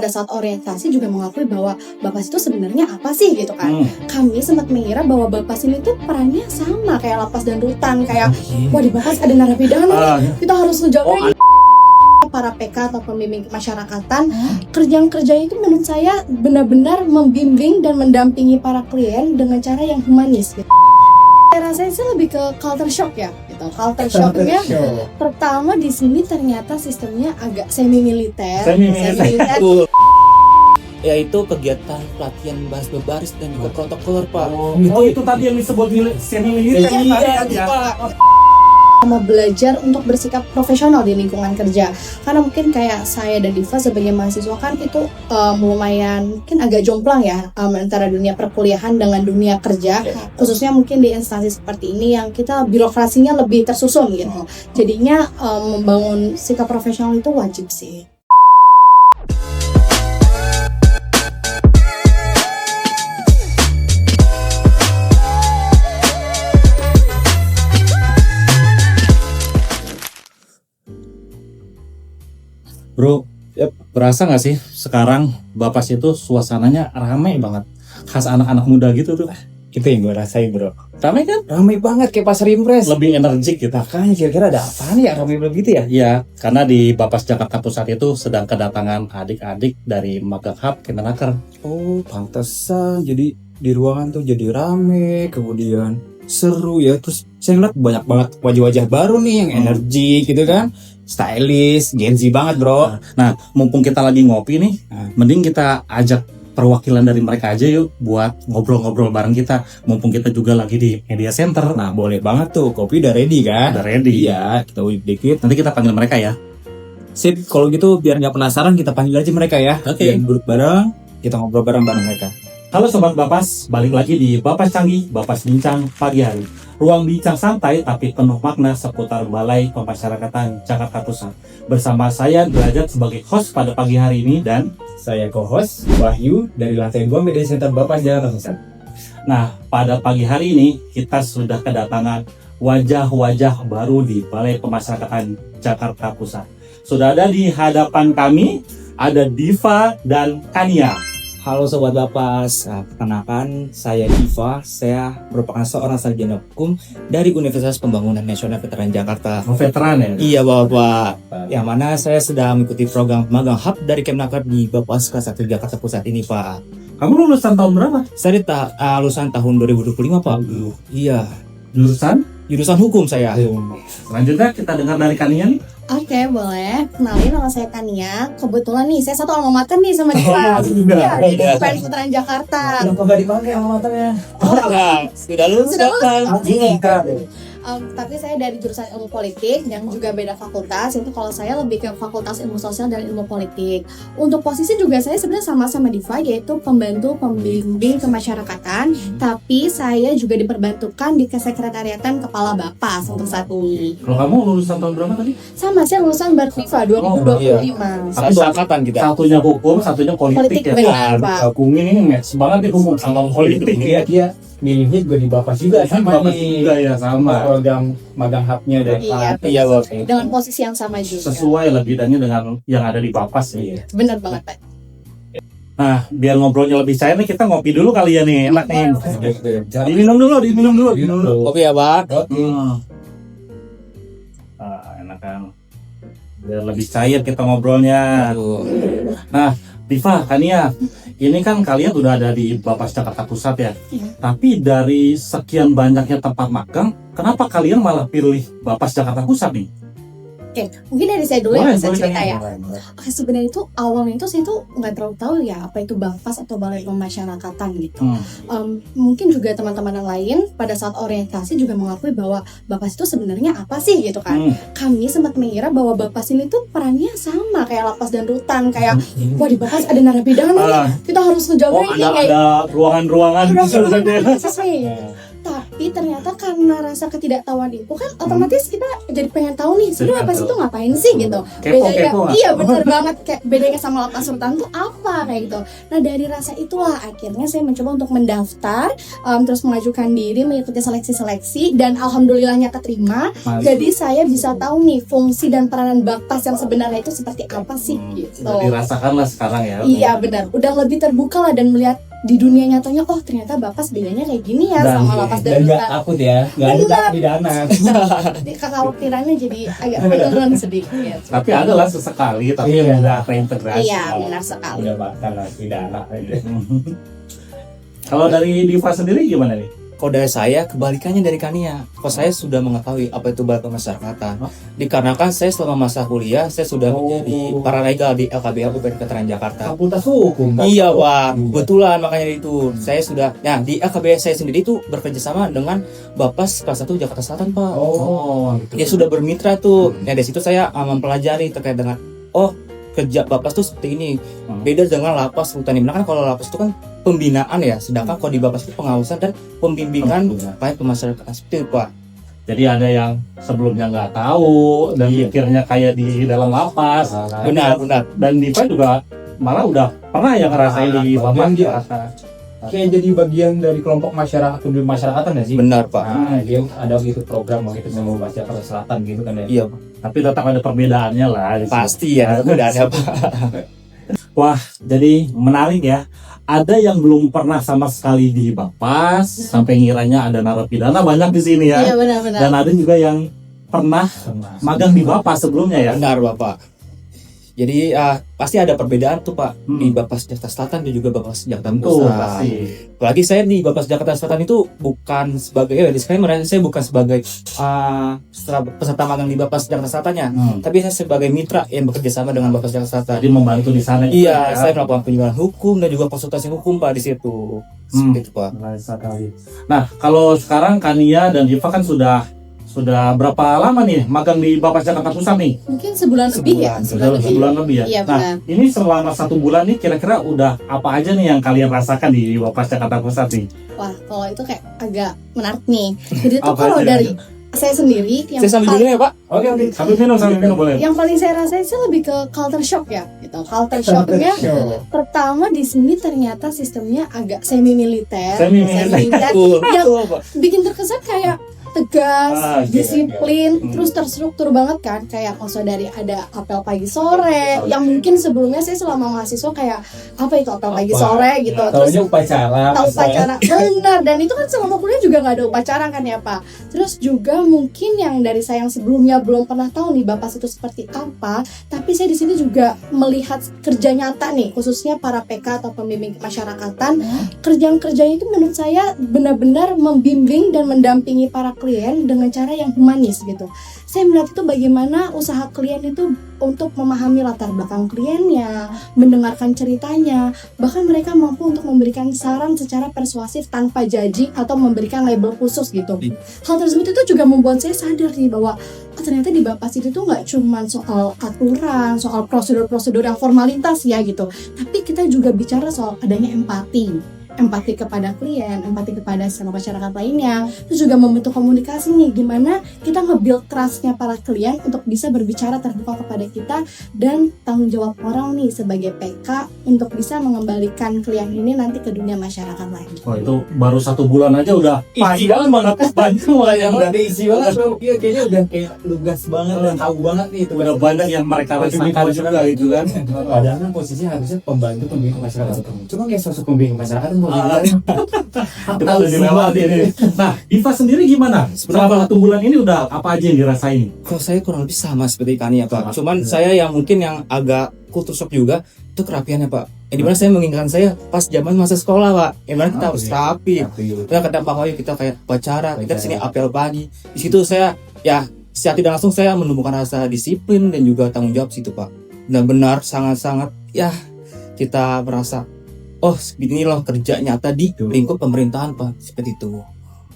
Pada saat orientasi juga mengakui bahwa Bapas itu sebenarnya apa sih gitu kan. Kami sempat mengira bahwa Bapas ini tuh perannya sama kayak lapas dan rutan, kayak wah di Bapas ada narapidana nih, kita harus ngejaga para PK atau pembimbing kemasyarakatan. Kerjaan-kerjanya itu menurut saya benar-benar membimbing dan mendampingi para klien dengan cara yang humanis gitu. Saya rasanya sih lebih ke culture shock ya gitu. Culture shocknya pertama di sini ternyata sistemnya agak semi militer. Yaitu kegiatan pelatihan bahas berbaris dan juga protokoler, Pak. Itu tadi yang disebut semi militer Sama belajar untuk bersikap profesional di lingkungan kerja. Karena mungkin kayak saya dan Diva sebagai mahasiswa kan itu lumayan mungkin agak jomplang ya antara dunia perkuliahan dengan dunia kerja. Khususnya mungkin di instansi seperti ini yang kita birokrasinya lebih tersusun gitu. Jadinya membangun sikap profesional itu wajib sih. Bro, berasa gak sih sekarang Bapas itu suasananya ramai banget, khas anak-anak muda gitu tuh. Itu yang gue rasain, bro. Ramai kan? Ramai banget kayak pasar impres. Lebih energik gitu. Makanya kira-kira ada apaan ya ramai begitu ya? Iya, karena di Bapas Jakarta Pusat itu sedang kedatangan adik-adik dari Magang Hub Kemenaker. Oh, pantesan. Jadi di ruangan tuh jadi rame, kemudian seru ya. Terus saya ngeliat banyak banget wajah-wajah baru nih yang energik gitu kan. Stylish, Gen Z banget, bro. Nah, mumpung kita lagi ngopi nih, mending kita ajak perwakilan dari mereka aja yuk buat ngobrol-ngobrol bareng kita. Mumpung kita juga lagi di media center. Nah, boleh banget tuh. Kopi udah ready kan? Udah ready. Iya, kita ulik dikit. Nanti kita panggil mereka ya. Sip, kalau gitu biar nggak penasaran kita panggil aja mereka ya. Oke. Biar duduk bareng, kita ngobrol bareng-bareng mereka. Halo Sobat Bapas, balik lagi di Bapas Canggih, Bapas Bincang Pagi Hari. Ruang bincang santai tapi penuh makna seputar Balai Pemasyarakatan Jakarta Pusat. Bersama saya Derajat sebagai host pada pagi hari ini dan Saya co-host Wahyu dari lantai 2 Media Center Bapas Jakarta Pusat. nah pada pagi hari ini kita sudah kedatangan wajah-wajah baru di Balai Pemasyarakatan Jakarta Pusat. Sudah ada di hadapan kami, ada Diva dan Kania. Halo Sobat Bapas, perkenalkan saya Diva, saya merupakan seorang sarjana hukum dari Universitas Pembangunan Nasional Veteran Jakarta. Veteran ya? Iya Bapak, yang mana saya sedang mengikuti program Magang Hub dari Kemenaker di Bapas kelas 1 Jakarta Pusat ini Pak. Kamu lulusan tahun berapa? Saya lulusan tahun 2025 Pak. Iya, jurusan hukum saya. Selanjutnya kita dengar dari Kania nih. Oke, boleh. Kenalin, nama saya Tania. Kebetulan nih, saya satu alma mater nih sama Diva. Iya, di UPN Veteran Jakarta. Kenapa nggak dipakai alma maternya? Sudah lulus kapan? Tapi saya dari jurusan ilmu politik dan juga beda fakultas. Itu kalau saya lebih ke fakultas ilmu sosial dan ilmu politik. Untuk posisi juga saya sebenarnya sama-sama Diva, yaitu pembantu pembimbing kemasyarakatan. Tapi saya juga diperbantukan di kesekretariatan kepala Bapas untuk saat ini. Kalau kamu lulusan tahun berapa tadi? Sama, saya lulusan Bartiva 2025. Satu angkatan kita. Satunya hukum, satunya politik ya benar, kan? Pak. Hukum ini match banget nih hukum sama politik ya. Dia milihnya juga di Bapas juga Sama juga ya, sama. program magang hubnya dari Iya, Iya Bapak. dengan posisi yang sama juga. Sesuai lah bidangnya dengan yang ada di Bapas ya. Benar banget, Pak. Nah, biar ngobrolnya lebih cair nih, kita ngopi dulu kali ya nih. Enak nih. Diminum dulu. Kopi ya, Pak. Enak kan. Biar lebih cair kita ngobrolnya. Nah, Diva, Kania, ini kan kalian udah ada di Bapas Jakarta Pusat ya. Tapi dari sekian banyaknya tempat magang, kenapa kalian malah pilih Bapas Jakarta Pusat nih? Oke, mungkin dari saya dulu Boleh, ya, saya cerita Kania. ya. Oke, sebenarnya itu awalnya itu saya tuh nggak terlalu tahu ya apa itu Bapas atau Balai Pemasyarakatan gitu. Mungkin juga teman-teman yang lain pada saat orientasi juga mengakui bahwa Bapas itu sebenarnya apa sih gitu kan. Kami sempat mengira bahwa Bapas ini tuh perannya sama kayak lapas dan rutan, kayak wah di Bapas ada narapidana nih, kita harus ngejaga ini kayak ada ruangan-ruangan. persis nih. Tapi Tapi ternyata karena rasa ketidaktahuan itu kan otomatis kita jadi pengen tahu nih sebenarnya lapas itu ngapain sih gitu. Kepo nggak? Iya benar banget, kayak bedanya sama lapas rutan tuh apa kayak gitu. Nah dari rasa itulah akhirnya saya mencoba untuk mendaftar, terus mengajukan diri mengikuti seleksi-seleksi dan alhamdulillahnya keterima. Jadi saya bisa tahu nih fungsi dan peranan Bakpas yang sebenarnya itu seperti apa sih gitu. Udah dirasakan lah sekarang ya. Iya benar, udah lebih terbuka lah dan melihat di dunia nyatanya, oh ternyata Bakpas bedanya kayak gini ya sama lapas dan nggak rutan. takut ya, nggak ada takut pidana. Kekhawatirannya jadi agak menurun sedikit gitu. Tapi ada lah sesekali, tapi Iya. udah reintegrasi. Iya benar sekali. Udah bakal lah pidana. Kalau dari Diva sendiri gimana nih? Kalau dari saya kebalikannya dari Kania. Kalau saya sudah mengetahui apa itu balai pemasyarakatan. Dikarenakan saya selama masa kuliah saya sudah menjadi paralegal di LKBA UPN Veteran Jakarta. Fakultas hukum. Iya Pak, kebetulan makanya itu saya sudah, nah di LKBA saya sendiri itu bekerja sama dengan Bapas kelas 1 Jakarta Selatan Pak. Oh, gitu. Dia sudah bermitra tuh. Nah dari situ saya mempelajari terkait dengan kerja Bapas tuh seperti ini. Beda dengan lapas rutan. Dimana kan kalau lapas itu kan pembinaan ya, sedangkan kalau di Bapas itu pengawasan dan pembimbingan baik pemasyarakatan seperti itu Pak. Jadi ada yang sebelumnya nggak tahu dan mikirnya kayak di dalam lapas. Benar. Dan Diva juga malah udah pernah ya ngerasain di lapas. Kayak jadi bagian dari kelompok masyarakat peduli masyarakatan ya sih. Benar Pak. Nah, dia ada gitu program gitu sama Jakarta Selatan gitu kan ya. Iya Tapi tetap ada perbedaannya lah. di situ. pasti ya, udah ada Pak. Wah, jadi menarik ya. Ada yang belum pernah sama sekali di Bapas, sampai ngiranya ada narapidana banyak di sini ya. Iya benar-benar. Dan ada juga yang pernah magang di Bapas sebelumnya ya. Benar Bapak. Jadi pasti ada perbedaan tuh Pak di Bapas Jakarta Selatan dan juga Bapas Jakarta Tuh, Pusat. pasti. Apalagi saya di Bapas Jakarta Selatan itu bukan sebagai disclaimer, saya bukan sebagai peserta magang di Bapas Jakarta Selatannya, tapi saya sebagai mitra yang bekerja sama dengan Bapas Jakarta Selatan. Jadi membantu di sana. Iya, saya melakukan penjualan hukum dan juga konsultasi hukum Pak di situ. Seperti itu Pak. Menarik sekali. Nah, kalau sekarang Kania dan Diva kan sudah berapa lama nih magang di Bapas Jakarta Pusat nih? Mungkin sebulan lebih ya. Sebulan lebih ya. Iya, Nah, benar. ini selama 1 bulan nih kira-kira udah apa aja nih yang kalian rasakan di Bapas Jakarta Pusat nih? Wah kalau itu kayak agak menarik nih. Jadi tuh Apa kalau aja? dari saya sendiri yang Saya sambil dulu ya Pak. Oke. Sambil minum boleh. yang paling saya rasain sih lebih ke culture shock ya gitu. Culture shocknya pertama di sini ternyata sistemnya agak semi militer Betul, yang betul Pak. bikin terkesan kayak tegas, Iya. disiplin, terus terstruktur banget kan. Kayak maksud dari ada apel pagi sore, yang mungkin sebelumnya saya selama mahasiswa kayak apa itu apel pagi sore gitu. Terus Taunya upacara. tahu upacara benar, dan itu kan selama kuliah juga nggak ada upacara kan ya Pak. Terus juga mungkin yang dari saya yang sebelumnya belum pernah tahu nih Bapas itu seperti apa, tapi saya di sini juga melihat kerja nyata nih, khususnya para PK atau pembimbing kemasyarakatan. Kerjaan-kerjanya itu menurut saya benar-benar membimbing dan mendampingi para klien dengan cara yang humanis gitu. Saya melihat itu bagaimana usaha klien itu untuk memahami latar belakang kliennya, mendengarkan ceritanya, bahkan mereka mampu untuk memberikan saran secara persuasif tanpa judging atau memberikan label khusus gitu. Hal tersebut itu juga membuat saya sadar nih bahwa ternyata di Bapas itu tuh nggak cuma soal aturan, soal prosedur-prosedur yang formalitas ya gitu, tapi kita juga bicara soal adanya empati kepada klien, empati kepada sama masyarakat lainnya, terus juga membentuk komunikasi nih, gimana kita nge-build trust-nya para klien untuk bisa berbicara terbuka kepada kita, dan tanggung jawab orang nih sebagai PK untuk bisa mengembalikan klien ini nanti ke dunia masyarakat lagi. Oh, itu baru 1 bulan aja udah panjang banget, banyak Yang udah isi banget tuh. Iya kayaknya udah kayak lugas banget dan tahu banget nih itu. udah banyak yang mereka rasakan juga gitu kan. Padahal kan posisinya harusnya pembantu pembimbing masyarakat. Cuma kayak sosok pembimbing masyarakat mau Kita udah dilewati nih. Nah, Diva sendiri gimana? Selama 1 bulan ini udah apa aja yang dirasain? Kalau saya kurang lebih sama seperti Kania Pak. Cuman saya yang mungkin yang agak culture shock juga itu kerapiannya Pak. Dimana saya mengingatkan saya pas zaman masa sekolah Pak. Dimana kita harus rapi. Kita kata Pak Wayu kita kayak upacara, kita di sini apel pagi. Di situ saya ya secara tidak langsung saya menemukan rasa disiplin dan juga tanggung jawab situ Pak. Benar-benar sangat-sangat ya kita merasa oh ini loh kerja nyata di lingkup pemerintahan Pak, seperti itu.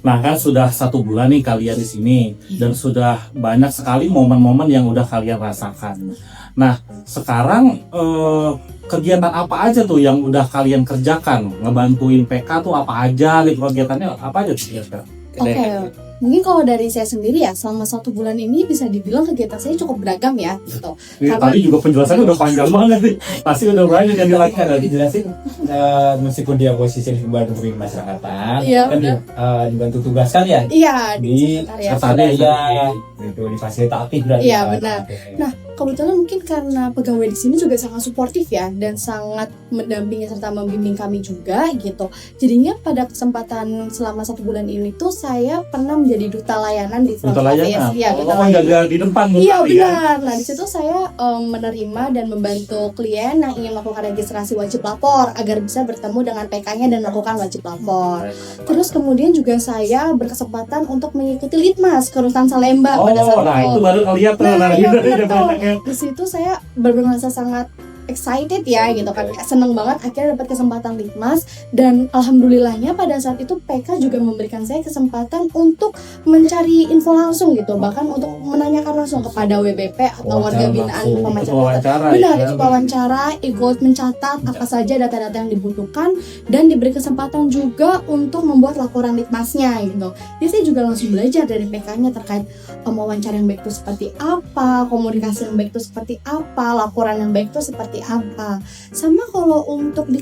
Nah, kan sudah 1 bulan nih kalian di sini dan sudah banyak sekali momen-momen yang udah kalian rasakan. Nah, sekarang kegiatan apa aja tuh yang udah kalian kerjakan? Ngebantuin PK tuh apa aja gitu, kegiatannya apa aja tuh kira-kira? Oke, mungkin kalau dari saya sendiri ya, selama 1 bulan ini bisa dibilang kegiatan saya cukup beragam ya, gitu. Tadi juga penjelasannya udah panjang banget nih. Pasti udah banyak yang dilakukan. Kan dijelasin meskipun dia posisi membantu masyarakatan, Iya, kan dia dibantu tugaskan ya Iya, di sekretariat. sekretariat. ya itu di fasilitatif berarti. Iya, kan? benar. Oke. Nah, kebetulan mungkin karena pegawai di sini juga sangat suportif ya, dan sangat mendampingi serta membimbing kami juga gitu. Jadinya pada kesempatan selama 1 bulan ini tuh saya pernah menjadi duta layanan di front Duta layanan. office. Iya, duta Oh, layanan. jaga di depan. Iya berarti ya? benar. Nah di situ saya menerima dan membantu klien yang ingin melakukan registrasi wajib lapor agar bisa bertemu dengan PK-nya dan melakukan wajib lapor. Terus kemudian juga saya berkesempatan untuk mengikuti Litmas ke Rutan Salemba Oh, pada saat nah itu itu. baru ngeliat tuh. Nah, Nah, iya gitu benar ya, tuh. banyaknya. Di situ saya benar-benar merasa sangat excited ya gitu kan, seneng banget akhirnya dapat kesempatan Litmas, dan alhamdulillahnya pada saat itu PK juga memberikan saya kesempatan untuk mencari info langsung gitu, bahkan untuk menanyakan langsung kepada WBP atau warga binaan Ikut pemacaran. wawancara. Benar, ya. ikut wawancara, ikut mencatat apa saja data-data yang dibutuhkan, dan diberi kesempatan juga untuk membuat laporan litmasnya gitu. Jadi saya juga langsung belajar dari PK-nya terkait wawancara yang baik itu seperti apa, komunikasi yang baik itu seperti apa, laporan yang baik itu seperti apa. Sama kalau untuk di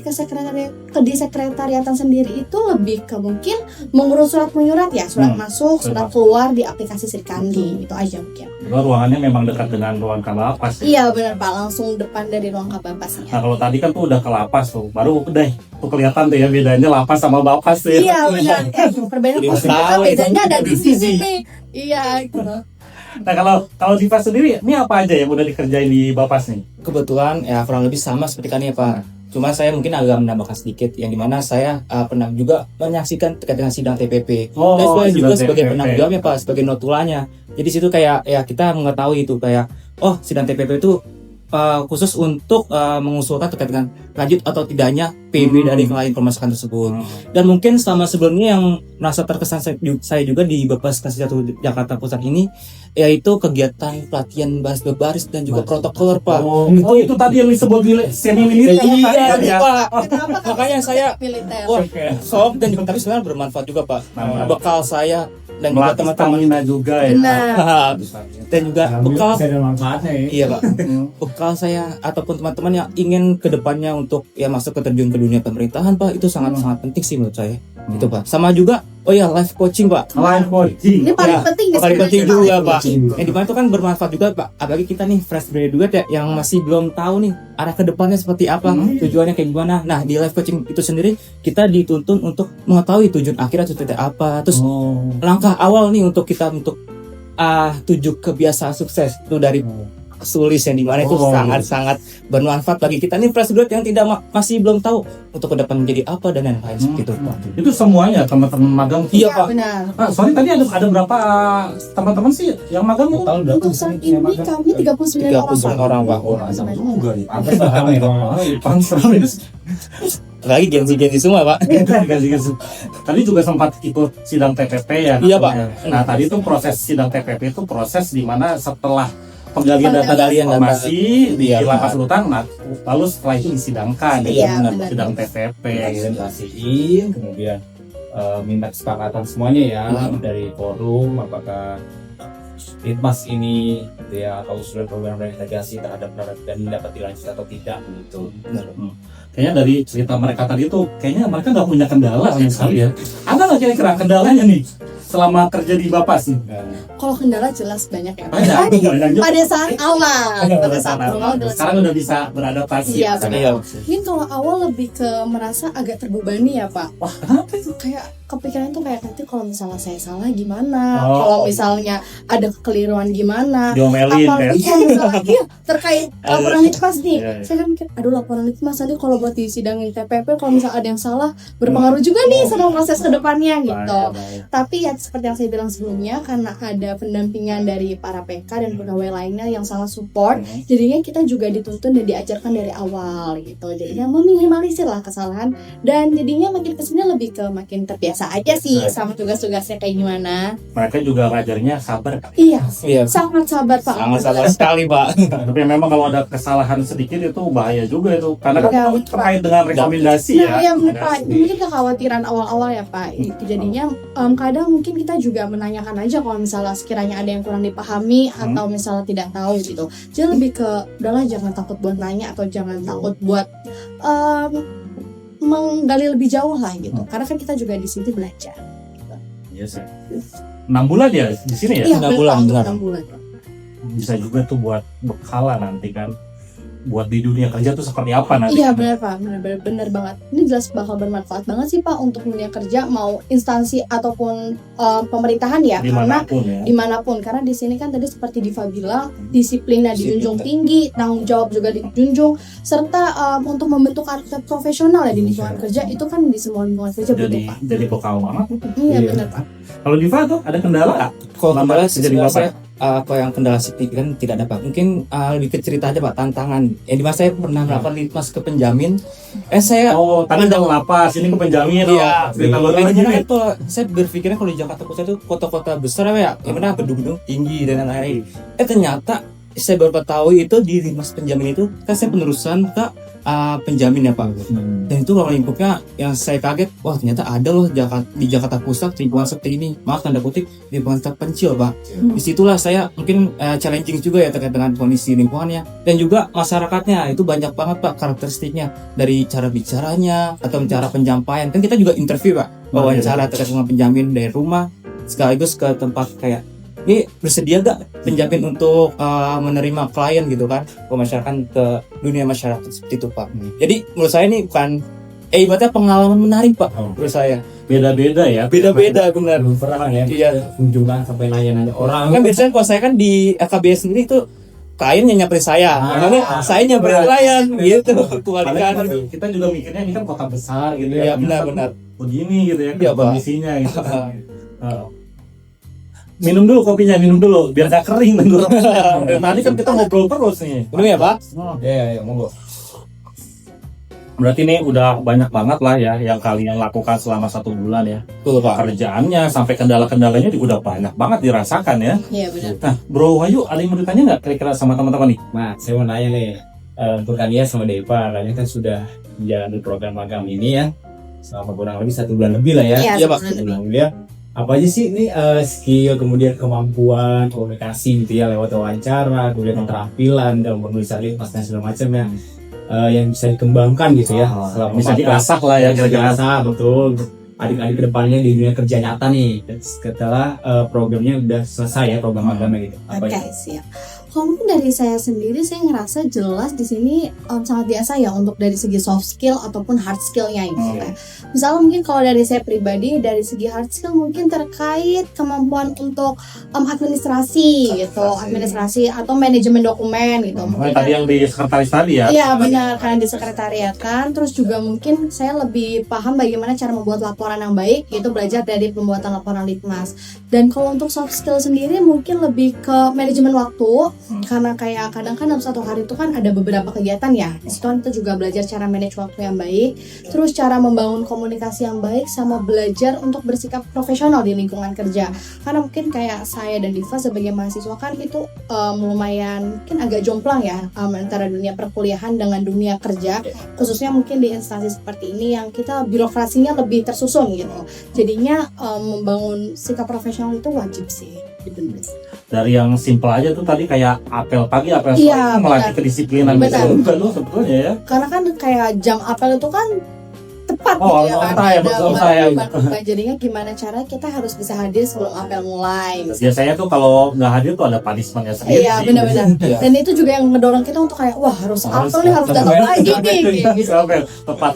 sekretariatan sendiri itu lebih ke mungkin mengurus surat menyurat ya, surat masuk, surat keluar di aplikasi Srikandi, itu aja mungkin. Ruangannya memang dekat dengan ruang Kalapas. Iya benar Pak, langsung depan dari ruang kabapasnya. Nah kalau tadi kan tuh udah ke lapas tuh, baru udah tuh kelihatan tuh ya bedanya lapas sama bapas tuh ya. Iya benar. Perbedaan Lima posisinya tahun bedanya ada di itu. sini nih. Iya gitu. Nah kalau Diva sendiri, ini apa aja yang udah dikerjain di bapas nih? Kebetulan ya kurang lebih sama seperti kan ya Pak. Cuma saya mungkin agak menambahkan sedikit, yang dimana saya pernah juga menyaksikan terkait dengan sidang TPP. Oh, Dan saya juga sidang sebagai TPP. penanggung jawab ya Pak, sebagai notulanya. Jadi situ kayak ya kita mengetahui itu kayak oh sidang TPP itu khusus untuk mengusulkan terkait dengan lanjut atau tidaknya PB dari klien permasalahan tersebut. Dan mungkin selama sebelumnya yang merasa terkesan saya juga di Bapas Kasih 1 Jakarta Pusat ini yaitu kegiatan pelatihan baris dan juga protokol Pak. Oh, itu tadi yang disebut semi militer. Iya, Pak. Kenapa kamu Makanya saya militer? wah, sok dan juga tapi sebenarnya bermanfaat juga Pak. Nah, Bekal saya dan juga melatih teman-teman stamina juga ya. Benar. dan juga bekal Bisa ada manfaatnya ya. iya Pak. Bekal saya ataupun teman-teman yang ingin kedepannya untuk ya masuk ke terjun ke dunia pemerintahan Pak, itu sangat penting sih menurut saya. Itu Pak. Sama juga oh ya life coaching Pak. Live coaching. Ini paling Ya, penting nih paling penting sebenarnya, juga Pak. Pak. Yang dimana itu kan bermanfaat juga Pak. Apalagi kita nih fresh graduate ya yang masih belum tahu nih arah kedepannya seperti apa, tujuannya kayak gimana. Nah di life coaching itu sendiri kita dituntun untuk mengetahui tujuan akhirnya seperti apa. Terus langkah awal nih untuk kita untuk tujuh kebiasaan sukses itu dari sulis yang dimana itu sangat-sangat bermanfaat bagi kita nih fresh graduate yang tidak masih belum tahu untuk ke depan menjadi apa dan lain-lain seperti itu Pak. Itu semuanya teman-teman magang. Iya Iya Pak. benar. Sorry tadi ada berapa teman-teman sih yang magang itu? Total berapa Untuk saat ini kami 39 orang. 39 orang Pak. juga nih. Pantes ramai dong. Lagi gensi semua Pak. Tadi juga sempat ikut sidang TPP ya. Iya, Pak. Nah tadi tuh proses sidang TPP itu proses di mana setelah penggalian data Penggalian data. informasi di Iya, lapas Pak. rutan, nah, lalu setelah itu disidangkan. Iya, benar. benar. Sidang TPP. Presentasiin, kemudian minta kesepakatan semuanya ya dari forum, apakah Litmas ini gitu ya atau usulan program reintegrasi terhadap dan dapat dilanjut atau tidak gitu. Kayaknya dari cerita mereka tadi tuh, kayaknya mereka nggak punya kendala sama sekali ya. Ada nggak kira-kira kendalanya nih selama kerja di Bapas nih? Kalau kendala jelas banyak ya. Banyak. Pada saat awal, pada saat awal jelas. Sekarang udah bisa beradaptasi. Iya, Sekarang. Iya. Mungkin kalau awal lebih ke merasa agak terbebani ya Pak. Wah, kenapa itu? Kayak kepikiran tuh kayak nanti kalau misalnya saya salah gimana, Oh. kalau misalnya ada kekeliruan gimana, Diomelin kan? apalagi kalau misalnya iya, terkait laporan litmas nih. Iya, iya. Saya kan mikir, aduh laporan litmas nanti kalau buat disidangin TPP kalau misalnya ada yang salah berpengaruh juga nih sama proses kedepannya gitu. Tapi ya seperti yang saya bilang sebelumnya, karena ada pendampingan dari para PK dan pegawai lainnya yang sangat support, jadinya kita juga dituntun dan diajarkan dari awal gitu. Jadinya meminimalisir lah kesalahan, dan jadinya makin kesini lebih ke makin terbiasa aja sih sama tugas-tugasnya kayak gimana. Mereka juga ngajarnya sabar kan? Iya, Iya. sangat sabar Pak. Sangat sabar sekali Pak. Tapi memang kalau ada kesalahan sedikit itu bahaya juga itu. Karena Iya, kan terkait dengan rekomendasi Nah, ya. ya benar Pak. Mungkin kekhawatiran awal-awal ya Pak. Itu jadinya kadang mungkin mungkin kita juga menanyakan aja kalau misalnya sekiranya ada yang kurang dipahami atau misalnya tidak tahu gitu. Jadi lebih ke udahlah jangan takut buat nanya atau jangan takut buat menggali lebih jauh lah gitu. Karena kan kita juga di sini belajar. Iya sih. 6 bulan ya di sini ya? Iya, 6 bulan, benar. 6 bulan. Bisa juga tuh buat bekalan nanti kan. Buat di dunia kerja tuh seperti apa nanti? Iya benar Pak, benar banget. Ini jelas bakal bermanfaat banget sih Pak untuk dunia kerja, mau instansi ataupun pemerintahan ya, karena Dimanapun ya. dimanapun. Karena di sini kan tadi seperti Diva bilang, disiplinnya dijunjung tinggi, tanggung jawab juga dijunjung, serta untuk membentuk karakter profesional ya di lingkungan kerja itu kan di semua lingkungan kerja butuh Pak. Jadi vokal banget. Iya benar Pak. Kalau Diva tuh ada kendala nggak? Kalau Selama kendala jadi sebenarnya bapak? saya apa yang kendala signifikan tidak ada Pak. Mungkin lebih ke cerita aja Pak, tantangan. Di mana saya pernah melakukan litmas ke penjamin. Saya Oh, tadi udah lapas, ini ke penjamin. Iya, Cerita baru Karena lagi kan nih. kalau saya berpikirnya kalau di Jakarta Pusat itu kota-kota besar ya, yang mana gedung-gedung tinggi dan lain-lain. Ternyata saya baru tahu itu di Dinas Penjamin itu kan saya penerusan ke penjamin ya Pak. Dan itu kalau lingkupnya yang saya kaget, wah ternyata ada loh di Jakarta Pusat lingkungan seperti ini. Maaf tanda kutip lingkungan terpencil Pak. Disitulah saya mungkin challenging juga ya terkait dengan kondisi lingkungannya dan juga masyarakatnya itu banyak banget Pak karakteristiknya dari cara bicaranya atau cara penyampaian. Kan kita juga interview Pak, wawancara terkait dengan penjamin dari rumah sekaligus ke tempat kayak ini bersedia gak penjamin untuk menerima klien gitu kan, ke masyarakat, ke dunia masyarakat seperti itu Pak. Jadi menurut saya ini bukan ibaratnya pengalaman menarik Pak menurut saya. Beda-beda ya. Beda-beda benar. Belum pernah ya Iya. kunjungan sampai nanya-nanya orang. Kan biasanya kalau saya kan di LKBS sendiri itu klien yang nyamperin saya, makanya saya nyamperin klien gitu. Kebalikan. Kita juga mikirnya ini kan kota besar gitu ya. Iya benar-benar. Begini gitu ya, Iya, Pak. kondisinya gitu. Minum dulu kopinya, minum dulu biar gak kering tenggorokan. Tadi kan kita ngobrol terus nih. Minum ya Pak. Iya, monggo. Berarti ini udah banyak banget lah ya yang kalian lakukan selama 1 bulan ya. Betul Pak. Kerjaannya sampai kendala-kendalanya juga udah banyak banget dirasakan ya. Iya benar. Nah, Bro Wahyu, ada yang mau ditanya nggak kira-kira sama teman-teman nih? Nah, saya mau nanya nih, untuk Kania sama Deva, kalian kan sudah menjalani program magang ini ya, selama kurang lebih 1 bulan lebih lah ya. Iya, Pak. 1 bulan lebih ya. Apa aja sih ini skill, kemudian kemampuan komunikasi gitu ya lewat wawancara, kemudian keterampilan dalam menulisan litmas dan segala macam ya, yang bisa dikembangkan gitu ya. Selama Bisa 14 diasah lah ya kira-kira. Diasah, betul. Adik-adik kedepannya di dunia kerja nyata nih, setelah programnya udah selesai ya, program magamnya gitu. Apa Oke, aja? siap. Kalau mungkin dari saya sendiri, saya ngerasa jelas di sini sangat biasa ya untuk dari segi soft skill ataupun hard skillnya gitu ya. Misalnya mungkin kalau dari saya pribadi, dari segi hard skill mungkin terkait kemampuan untuk administrasi gitu, administrasi atau manajemen dokumen gitu. Mungkin Tadi yang di sekretaris tadi ya. Iya benar, karena di sekretariat kan. Terus juga mungkin saya lebih paham bagaimana cara membuat laporan yang baik, yaitu belajar dari pembuatan laporan litmas. Dan kalau untuk soft skill sendiri mungkin lebih ke manajemen waktu, karena kayak kadang kan dalam satu hari itu kan ada beberapa kegiatan ya. Di situ kan kita juga belajar cara manage waktu yang baik, terus cara membangun komunikasi yang baik, sama belajar untuk bersikap profesional di lingkungan kerja. Karena mungkin kayak saya dan Diva sebagai mahasiswa kan itu lumayan mungkin agak jomplang ya antara dunia perkuliahan dengan dunia kerja, khususnya mungkin di instansi seperti ini yang kita birokrasinya lebih tersusun gitu. Jadinya membangun sikap profesional itu wajib sih dibenerin. Dari yang simple aja tuh tadi kayak apel pagi, apel sore, Iya, melatih benar. kedisiplinan Benar. gitu kan sebetulnya ya. Karena kan kayak jam apel itu kan tepat Oh, gitu ya kan. saya, Ada betul waktu saya. berubah. Jadinya gimana cara kita harus bisa hadir sebelum apel mulai. Biasanya tuh kalau nggak hadir tuh ada punishmentnya sendiri. Iya sih. benar-benar. Dan itu juga yang ngedorong kita untuk kayak wah harus apel nih, harus datang lagi nih kayak gitu. Apel, tepat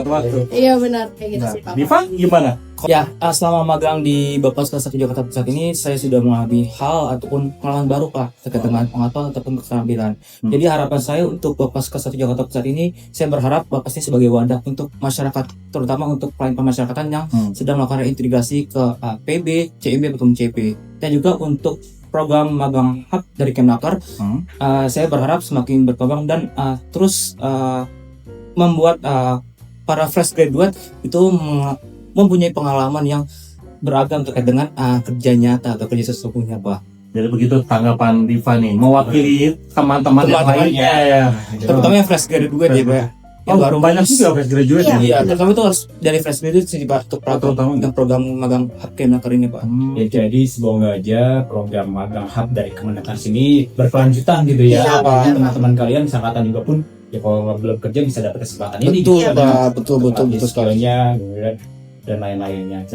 waktu. Iya benar kayak gitu Nah, sih Pak. Diva gimana? Ya, selama magang di Bapas Kelas 1 Jakarta Pusat ini saya sudah mengalami hal ataupun pengalaman baru Pak terkait dengan pengetahuan ataupun keterampilan. Jadi harapan saya untuk Bapas Kelas 1 Jakarta Pusat ini, saya berharap Bapas ini sebagai wadah untuk masyarakat, terutama untuk klien pemasyarakatan yang sedang melakukan integrasi ke PB, CMB ataupun CP. Dan juga untuk program magang hub dari Kemnaker, saya berharap semakin berkembang dan terus membuat para fresh graduate itu mempunyai pengalaman yang beragam terkait dengan kerja nyata atau kerja sesungguhnya Pak. Jadi begitu tanggapan Diva nih, mewakili teman-teman yang Teman-teman, lainnya ya. Terutama yang fresh graduate ya Pak. yang baru banyak juga fresh graduate Iya. ya. Iya, kami tuh harus dari fresh graduate sih Pak untuk program magang hub Kemenaker ini Pak. Ya jadi semoga aja program magang hub dari Kemenaker sini berkelanjutan gitu ya. Iya, Apa benar, teman-teman kalian angkatan juga pun ya kalau belum kerja bisa dapat kesempatan ini. Betul Iya, Pak, betul sekali. sekalinya dan lain-lainnya.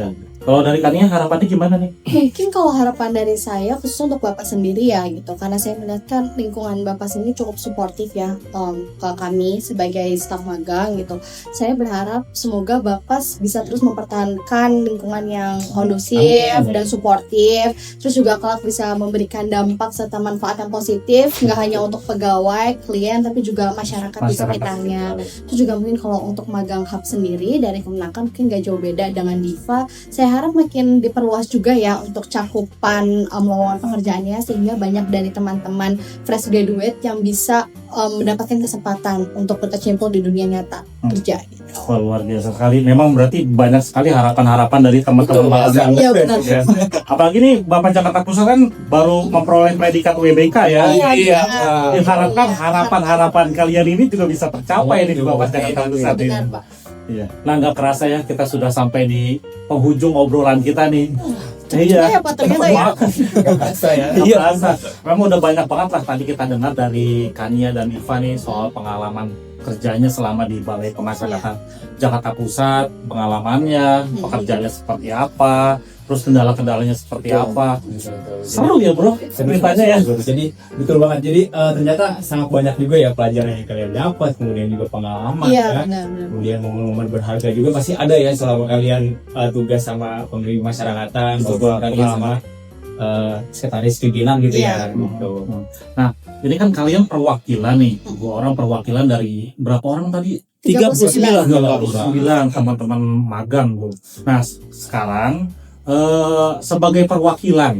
Kalau dari Kania harapannya gimana nih? Mungkin kalau harapan dari saya khusus untuk Bapak sendiri ya gitu, karena saya melihat kan lingkungan Bapak sini cukup suportif ya ke kami sebagai staf magang gitu. Saya berharap semoga Bapak bisa terus mempertahankan lingkungan yang kondusif dan suportif, terus juga kelak bisa memberikan dampak serta manfaat yang positif nggak hanya untuk pegawai, klien, tapi juga masyarakat di sekitarnya. Itu juga mungkin kalau untuk magang hub sendiri dari Kemenaker mungkin gak jauh beda dengan Diva. Saya harap makin diperluas juga ya untuk cakupan lowongan pekerjaannya, sehingga banyak dari teman-teman fresh graduate yang bisa mendapatkan kesempatan untuk berkecimpung di dunia nyata kerja. Wah, luar biasa sekali. Memang berarti banyak sekali harapan-harapan dari teman-teman magang. Iya benar. Ya. Apalagi nih Bapak Jakarta Pusat kan baru memperoleh predikat UBK ya. Iya. Diharapkan harapan-harapan kalian ini juga bisa tercapai nih di Bapak Jakarta Pusat ini. Benar, Pak. Iya. Nah, nggak kerasa ya kita sudah sampai di penghujung obrolan kita nih. Ya, Pak, ternyata ya. Iya. Memang udah banyak banget lah tadi kita dengar dari Kania dan Iva nih soal pengalaman kerjanya selama di Balai Pemasyarakatan Jakarta Pusat, pengalamannya, pekerjaannya seperti apa, terus kendala-kendalanya seperti apa. Seru ya bro ceritanya ya. Jadi betul banget. Jadi ternyata sangat banyak juga ya pelajaran yang kalian dapat, kemudian juga pengalaman Iya, ya. benar. Kemudian momen-momen berharga juga pasti ada ya selama kalian tugas sama pemilih masyarakatan, maupun kalian sama sekretaris pimpinan gitu ya. Gitu. Jadi kan kalian perwakilan nih, 2 orang perwakilan dari berapa orang tadi? 39. 39 teman-teman magang Bu. Nah sekarang sebagai perwakilan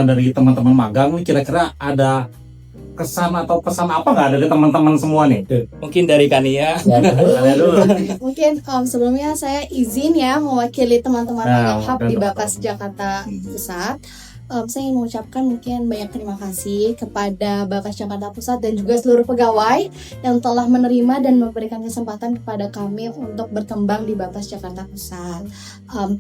dari teman-teman magang nih, kira-kira ada kesan atau pesan apa nggak dari teman-teman semua nih? Mungkin dari Kania. Kalian dulu. Mungkin sebelumnya saya izin ya mewakili teman-teman magang hub di betul. Bapas Jakarta Pusat. Saya ingin mengucapkan mungkin banyak terima kasih kepada Bapas Jakarta Pusat dan juga seluruh pegawai yang telah menerima dan memberikan kesempatan kepada kami untuk berkembang di Bapas Jakarta Pusat.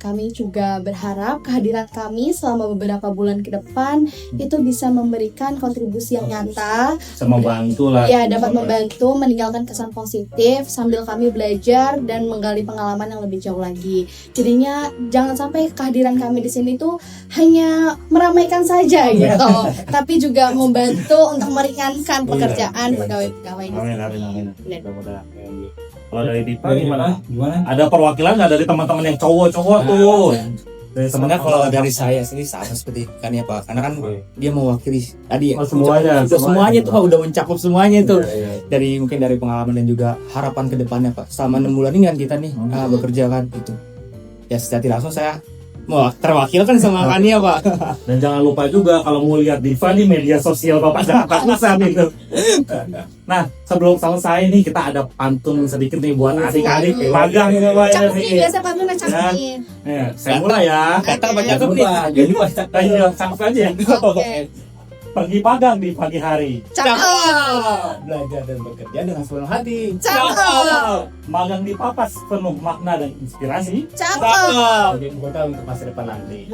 Kami juga berharap kehadiran kami selama beberapa bulan ke depan itu bisa memberikan kontribusi yang nyata, Bisa membantu lah. ya dapat membantu meninggalkan kesan positif sambil kami belajar dan menggali pengalaman yang lebih jauh lagi. Jadinya jangan sampai kehadiran kami di sini tuh hanya meramaikan saja gitu, tapi juga membantu untuk meringankan pekerjaan pegawai-pegawai. Amin. Benar. Mudah-mudahan. Kalau dari Dipa Gimana? Ada perwakilan nggak dari teman-teman yang cowok-cowok tuh? Dari Sebenarnya kalau dari saya sendiri sama seperti Kania Pak, karena kan dia mewakili tadi semuanya. semuanya tuh Pak, udah mencakup semuanya itu. Dari mungkin dari pengalaman dan juga harapan ke depannya Pak. Selama 6 bulan ini kan kita nih bekerja kan itu. Ya secara tidak langsung saya mau terwakilkan sama Kania Pak. Dan jangan lupa juga kalau mau lihat Diva di media sosial Bapak Jakarta Pusat itu. Nah, sebelum selesai nih kita ada pantun sedikit nih buat adik-adik magang ini Pak. Cakep nih, biasa pantun cakep nih. Ya, saya mulai ya. Kata Pak cakep nih. Jadi pas Ayo, cakep aja ya. Oke, Pergi magang di pagi hari. cakep, belajar dan bekerja dengan sepenuh hati. cakep, Magang di Papas penuh makna dan inspirasi. cakep. Jadi kota untuk masa depan nanti.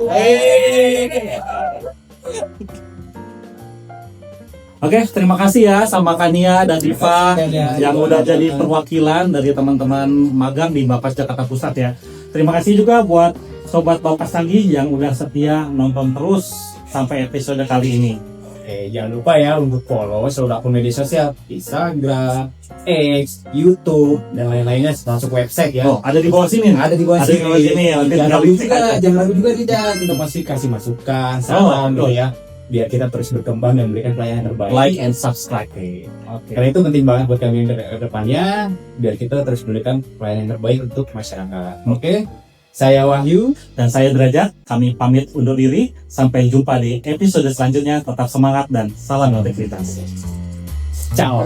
Oke, terima kasih ya sama Kania dan Diva yang udah jadi perwakilan dari teman-teman magang di Bapas Jakarta Pusat ya. Terima kasih juga buat sobat Bapas lagi yang udah setia nonton terus sampai episode kali ini. Jangan lupa ya untuk follow seluruh akun media sosial, Instagram, X, YouTube, dan lain-lainnya termasuk website ya. Oh, ada di bawah sini. Ada di bawah Ada di bawah sini ya. Jangan lupa juga tidak untuk pasti kasih masukan, saran ya, biar kita terus berkembang dan memberikan pelayanan terbaik. Like and subscribe. Oke. Karena itu penting banget buat kami ke depannya, biar kita terus memberikan pelayanan yang terbaik untuk masyarakat. Oke, saya Wahyu. Dan saya Derajat. Kami pamit undur diri. Sampai jumpa di episode selanjutnya. Tetap semangat dan salam aktivitas. Ciao.